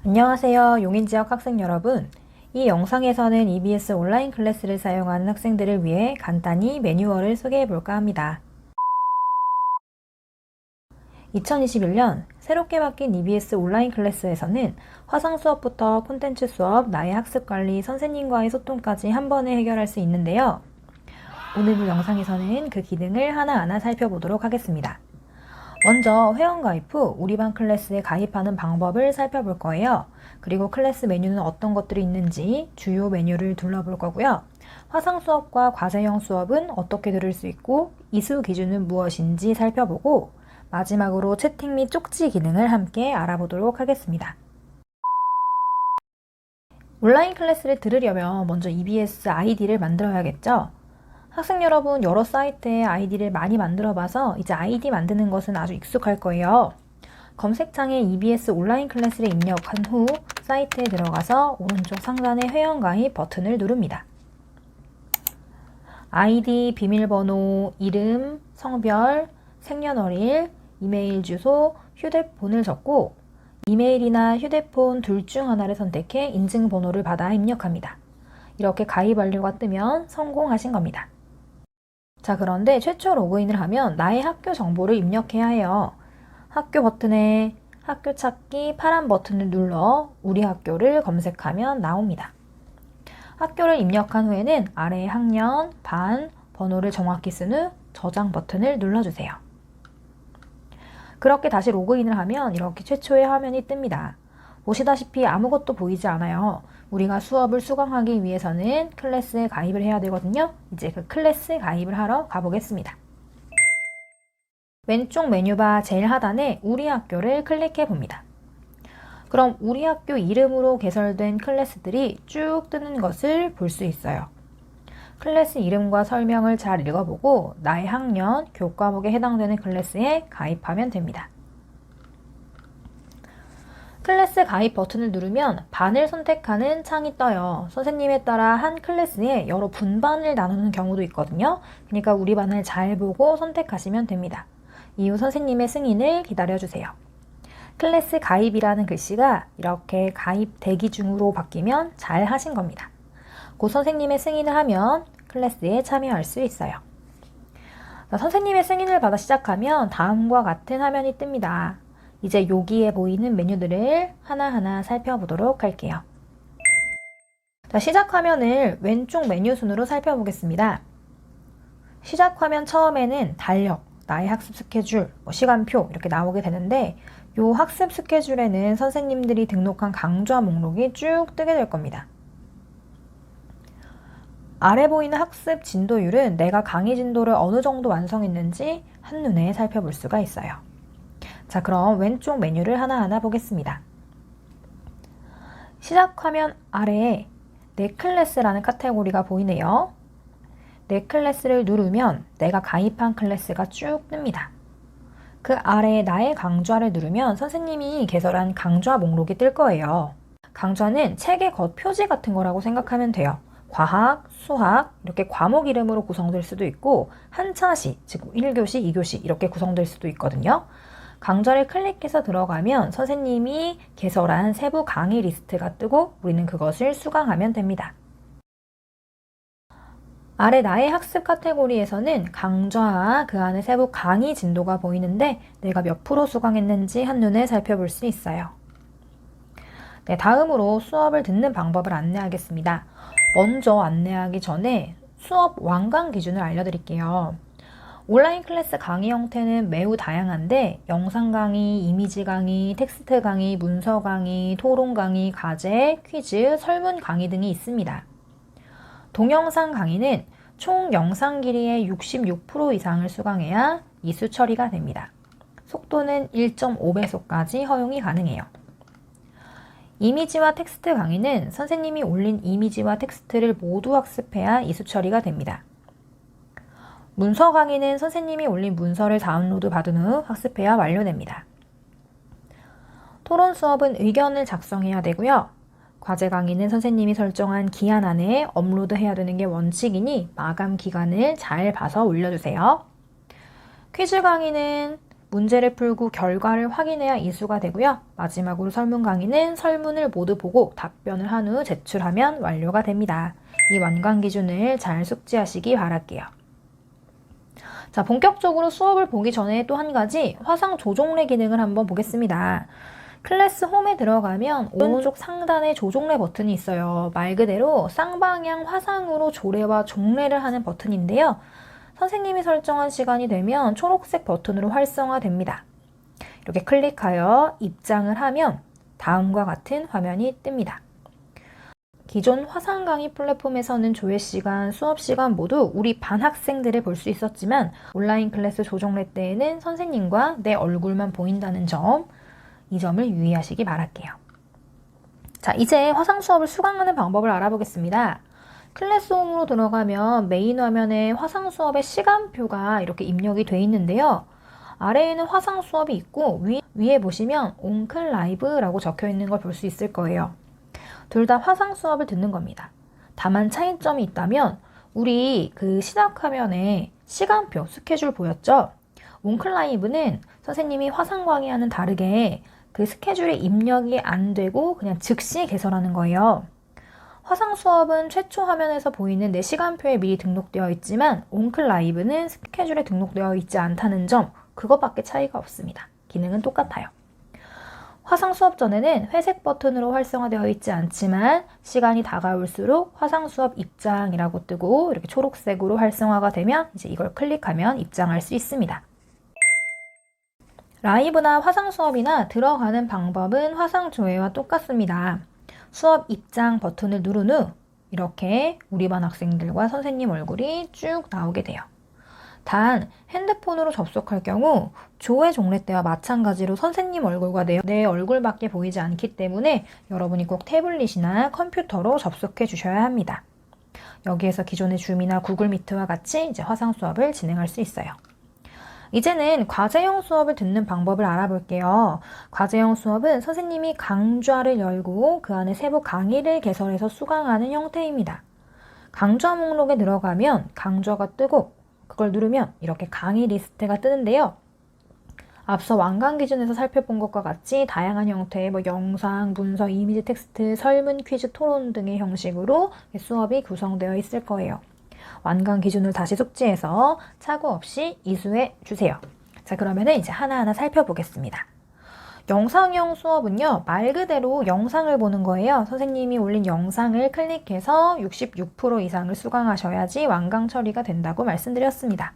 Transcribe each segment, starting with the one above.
안녕하세요. 용인지역 학생 여러분. 이 영상에서는 EBS 온라인 클래스를 사용하는 학생들을 위해 간단히 매뉴얼을 소개해 볼까 합니다. 2021년 새롭게 바뀐 EBS 온라인 클래스에서는 화상 수업부터 콘텐츠 수업, 나의 학습 관리, 선생님과의 소통까지 한 번에 해결할 수 있는데요. 오늘 영상에서는 그 기능을 하나하나 살펴보도록 하겠습니다. 먼저 회원가입 후 우리 반 클래스에 가입하는 방법을 살펴볼 거예요. 그리고 클래스 메뉴는 어떤 것들이 있는지 주요 메뉴를 둘러볼 거고요. 화상 수업과 과제형 수업은 어떻게 들을 수 있고 이수 기준은 무엇인지 살펴보고 마지막으로 채팅 및 쪽지 기능을 함께 알아보도록 하겠습니다. 온라인 클래스를 들으려면 먼저 EBS 아이디를 만들어야겠죠? 학생 여러분 여러 사이트에 아이디를 많이 만들어 봐서 이제 아이디 만드는 것은 아주 익숙할 거예요. 검색창에 EBS 온라인 클래스를 입력한 후 사이트에 들어가서 오른쪽 상단의 회원가입 버튼을 누릅니다. 아이디, 비밀번호, 이름, 성별, 생년월일, 이메일 주소, 휴대폰을 적고 이메일이나 휴대폰 둘 중 하나를 선택해 인증번호를 받아 입력합니다. 이렇게 가입 완료가 뜨면 성공하신 겁니다. 자, 그런데 최초 로그인을 하면 나의 학교 정보를 입력해야 해요. 학교 버튼에 학교 찾기 파란 버튼을 눌러 우리 학교를 검색하면 나옵니다. 학교를 입력한 후에는 아래 학년, 반, 번호를 정확히 쓴 후 저장 버튼을 눌러주세요. 그렇게 다시 로그인을 하면 이렇게 최초의 화면이 뜹니다. 보시다시피 아무것도 보이지 않아요. 우리가 수업을 수강하기 위해서는 클래스에 가입을 해야 되거든요. 이제 그 클래스 가입을 하러 가보겠습니다. 왼쪽 메뉴바 제일 하단에 우리 학교를 클릭해 봅니다. 그럼 우리 학교 이름으로 개설된 클래스들이 쭉 뜨는 것을 볼 수 있어요. 클래스 이름과 설명을 잘 읽어보고 나의 학년, 교과목에 해당되는 클래스에 가입하면 됩니다. 클래스 가입 버튼을 누르면 반을 선택하는 창이 떠요. 선생님에 따라 한 클래스에 여러 분반을 나누는 경우도 있거든요. 그러니까 우리 반을 잘 보고 선택하시면 됩니다. 이후 선생님의 승인을 기다려주세요. 클래스 가입이라는 글씨가 이렇게 가입 대기 중으로 바뀌면 잘 하신 겁니다. 곧 선생님의 승인을 하면 클래스에 참여할 수 있어요. 선생님의 승인을 받아 시작하면 다음과 같은 화면이 뜹니다. 이제 여기에 보이는 메뉴들을 하나하나 살펴보도록 할게요. 자, 시작 화면을 왼쪽 메뉴 순으로 살펴보겠습니다. 시작 화면 처음에는 달력, 나의 학습 스케줄, 시간표 이렇게 나오게 되는데 이 학습 스케줄에는 선생님들이 등록한 강좌 목록이 쭉 뜨게 될 겁니다. 아래 보이는 학습 진도율은 내가 강의 진도를 어느 정도 완성했는지 한눈에 살펴볼 수가 있어요. 자, 그럼 왼쪽 메뉴를 하나하나 보겠습니다. 시작 화면 아래에 내 클래스라는 카테고리가 보이네요. 내 클래스를 누르면 내가 가입한 클래스가 쭉 뜹니다. 그 아래에 나의 강좌를 누르면 선생님이 개설한 강좌 목록이 뜰 거예요. 강좌는 책의 겉표지 같은 거라고 생각하면 돼요. 과학, 수학 이렇게 과목 이름으로 구성될 수도 있고 한차시, 즉 1교시, 2교시 이렇게 구성될 수도 있거든요. 강좌를 클릭해서 들어가면 선생님이 개설한 세부 강의 리스트가 뜨고 우리는 그것을 수강하면 됩니다. 아래 나의 학습 카테고리에서는 강좌와 그 안에 세부 강의 진도가 보이는데 내가 몇 프로 수강했는지 한눈에 살펴볼 수 있어요. 네, 다음으로 수업을 듣는 방법을 안내하겠습니다. 먼저 안내하기 전에 수업 완강 기준을 알려드릴게요. 온라인 클래스 강의 형태는 매우 다양한데 영상 강의, 이미지 강의, 텍스트 강의, 문서 강의, 토론 강의, 과제, 퀴즈, 설문 강의 등이 있습니다. 동영상 강의는 총 영상 길이의 66% 이상을 수강해야 이수 처리가 됩니다. 속도는 1.5배속까지 허용이 가능해요. 이미지와 텍스트 강의는 선생님이 올린 이미지와 텍스트를 모두 학습해야 이수 처리가 됩니다. 문서 강의는 선생님이 올린 문서를 다운로드 받은 후 학습해야 완료됩니다. 토론 수업은 의견을 작성해야 되고요. 과제 강의는 선생님이 설정한 기한 안에 업로드해야 되는 게 원칙이니 마감 기간을 잘 봐서 올려주세요. 퀴즈 강의는 문제를 풀고 결과를 확인해야 이수가 되고요. 마지막으로 설문 강의는 설문을 모두 보고 답변을 한 후 제출하면 완료가 됩니다. 이 완강 기준을 잘 숙지하시기 바랄게요. 자, 본격적으로 수업을 보기 전에 또 한 가지 화상 조종래 기능을 한번 보겠습니다. 클래스 홈에 들어가면 오른쪽 상단에 조종래 버튼이 있어요. 말 그대로 쌍방향 화상으로 조례와 종례를 하는 버튼인데요. 선생님이 설정한 시간이 되면 초록색 버튼으로 활성화됩니다. 이렇게 클릭하여 입장을 하면 다음과 같은 화면이 뜹니다. 기존 화상 강의 플랫폼에서는 조회 시간, 수업 시간 모두 우리 반 학생들을 볼 수 있었지만 온라인 클래스 조종래 때에는 선생님과 내 얼굴만 보인다는 점, 이 점을 유의하시기 바랄게요. 자, 이제 화상 수업을 수강하는 방법을 알아보겠습니다. 클래스홈으로 들어가면 메인 화면에 화상 수업의 시간표가 이렇게 입력이 되어 있는데요. 아래에는 화상 수업이 있고 위에 보시면 온클 라이브라고 적혀 있는 걸 볼 수 있을 거예요. 둘 다 화상 수업을 듣는 겁니다. 다만 차이점이 있다면 우리 그 시작 화면에 시간표, 스케줄 보였죠? 온클 라이브는 선생님이 화상 강의와는 다르게 그 스케줄에 입력이 안 되고 그냥 즉시 개설하는 거예요. 화상 수업은 최초 화면에서 보이는 내 시간표에 미리 등록되어 있지만 온클 라이브는 스케줄에 등록되어 있지 않다는 점, 그것밖에 차이가 없습니다. 기능은 똑같아요. 화상 수업 전에는 회색 버튼으로 활성화되어 있지 않지만 시간이 다가올수록 화상 수업 입장이라고 뜨고 이렇게 초록색으로 활성화가 되면 이제 이걸 클릭하면 입장할 수 있습니다. 라이브나 화상 수업이나 들어가는 방법은 화상 조회와 똑같습니다. 수업 입장 버튼을 누른 후 이렇게 우리 반 학생들과 선생님 얼굴이 쭉 나오게 돼요. 단 핸드폰으로 접속할 경우 조회 종례 때와 마찬가지로 선생님 얼굴과 내 얼굴밖에 보이지 않기 때문에 여러분이 꼭 태블릿이나 컴퓨터로 접속해 주셔야 합니다. 여기에서 기존의 줌이나 구글 미트와 같이 이제 화상 수업을 진행할 수 있어요. 이제는 과제형 수업을 듣는 방법을 알아볼게요. 과제형 수업은 선생님이 강좌를 열고 그 안에 세부 강의를 개설해서 수강하는 형태입니다. 강좌 목록에 들어가면 강좌가 뜨고 그걸 누르면 이렇게 강의 리스트가 뜨는데요. 앞서 완강 기준에서 살펴본 것과 같이 다양한 형태의 영상, 문서, 이미지, 텍스트, 설문, 퀴즈, 토론 등의 형식으로 수업이 구성되어 있을 거예요. 완강 기준을 다시 숙지해서 착오 없이 이수해 주세요. 자, 그러면은 이제 하나하나 살펴보겠습니다. 영상형 수업은요, 말 그대로 영상을 보는 거예요. 선생님이 올린 영상을 클릭해서 66% 이상을 수강하셔야지 완강 처리가 된다고 말씀드렸습니다.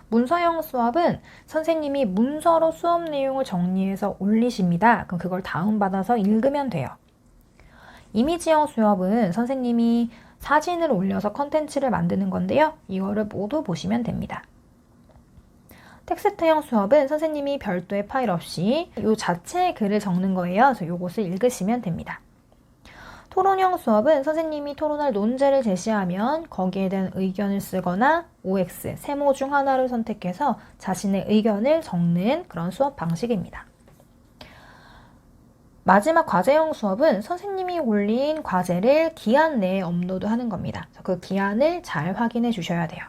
문서형 수업은 선생님이 문서로 수업 내용을 정리해서 올리십니다. 그럼 그걸 다운받아서 읽으면 돼요. 이미지형 수업은 선생님이 사진을 올려서 컨텐츠를 만드는 건데요. 이거를 모두 보시면 됩니다. 텍스트형 수업은 선생님이 별도의 파일 없이 이 자체의 글을 적는 거예요. 그래서 이것을 읽으시면 됩니다. 토론형 수업은 선생님이 토론할 논제를 제시하면 거기에 대한 의견을 쓰거나 OX, 세모 중 하나를 선택해서 자신의 의견을 적는 그런 수업 방식입니다. 마지막 과제형 수업은 선생님이 올린 과제를 기한 내에 업로드하는 겁니다. 그 기한을 잘 확인해 주셔야 돼요.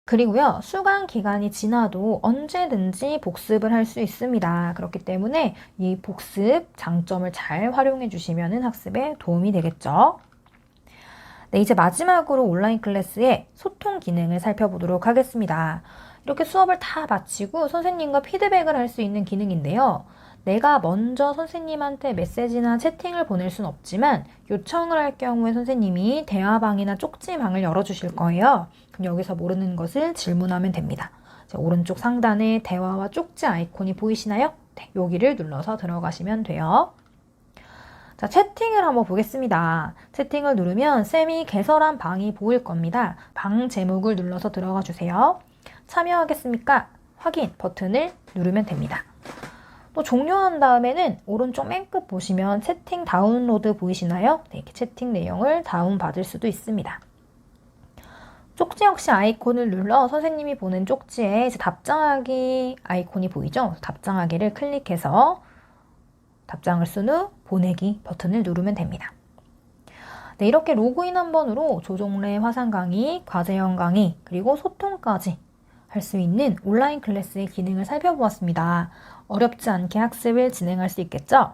그리고요, 수강 기간이 지나도 언제든지 복습을 할 수 있습니다. 그렇기 때문에 이 복습 장점을 잘 활용해 주시면 학습에 도움이 되겠죠. 네, 이제 마지막으로 온라인 클래스의 소통 기능을 살펴보도록 하겠습니다. 이렇게 수업을 다 마치고 선생님과 피드백을 할 수 있는 기능인데요. 내가 먼저 선생님한테 메시지나 채팅을 보낼 순 없지만 요청을 할 경우에 선생님이 대화방이나 쪽지방을 열어주실 거예요. 그럼 여기서 모르는 것을 질문하면 됩니다. 오른쪽 상단에 대화와 쪽지 아이콘이 보이시나요? 네, 여기를 눌러서 들어가시면 돼요. 자, 채팅을 한번 보겠습니다. 채팅을 누르면 쌤이 개설한 방이 보일 겁니다. 방 제목을 눌러서 들어가 주세요. 참여하겠습니까? 확인 버튼을 누르면 됩니다. 또 종료한 다음에는 오른쪽 맨 끝 보시면 채팅 다운로드 보이시나요? 네, 이렇게 채팅 내용을 다운받을 수도 있습니다. 쪽지 역시 아이콘을 눌러 선생님이 보낸 쪽지에 이제 답장하기 아이콘이 보이죠? 답장하기를 클릭해서 답장을 쓴 후 보내기 버튼을 누르면 됩니다. 네, 이렇게 로그인 한 번으로 조종래 화상 강의, 과제형 강의, 그리고 소통까지 할 수 있는 온라인 클래스의 기능을 살펴보았습니다. 어렵지 않게 학습을 진행할 수 있겠죠?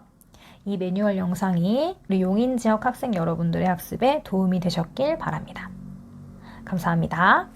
이 매뉴얼 영상이 우리 용인 지역 학생 여러분들의 학습에 도움이 되셨길 바랍니다. 감사합니다.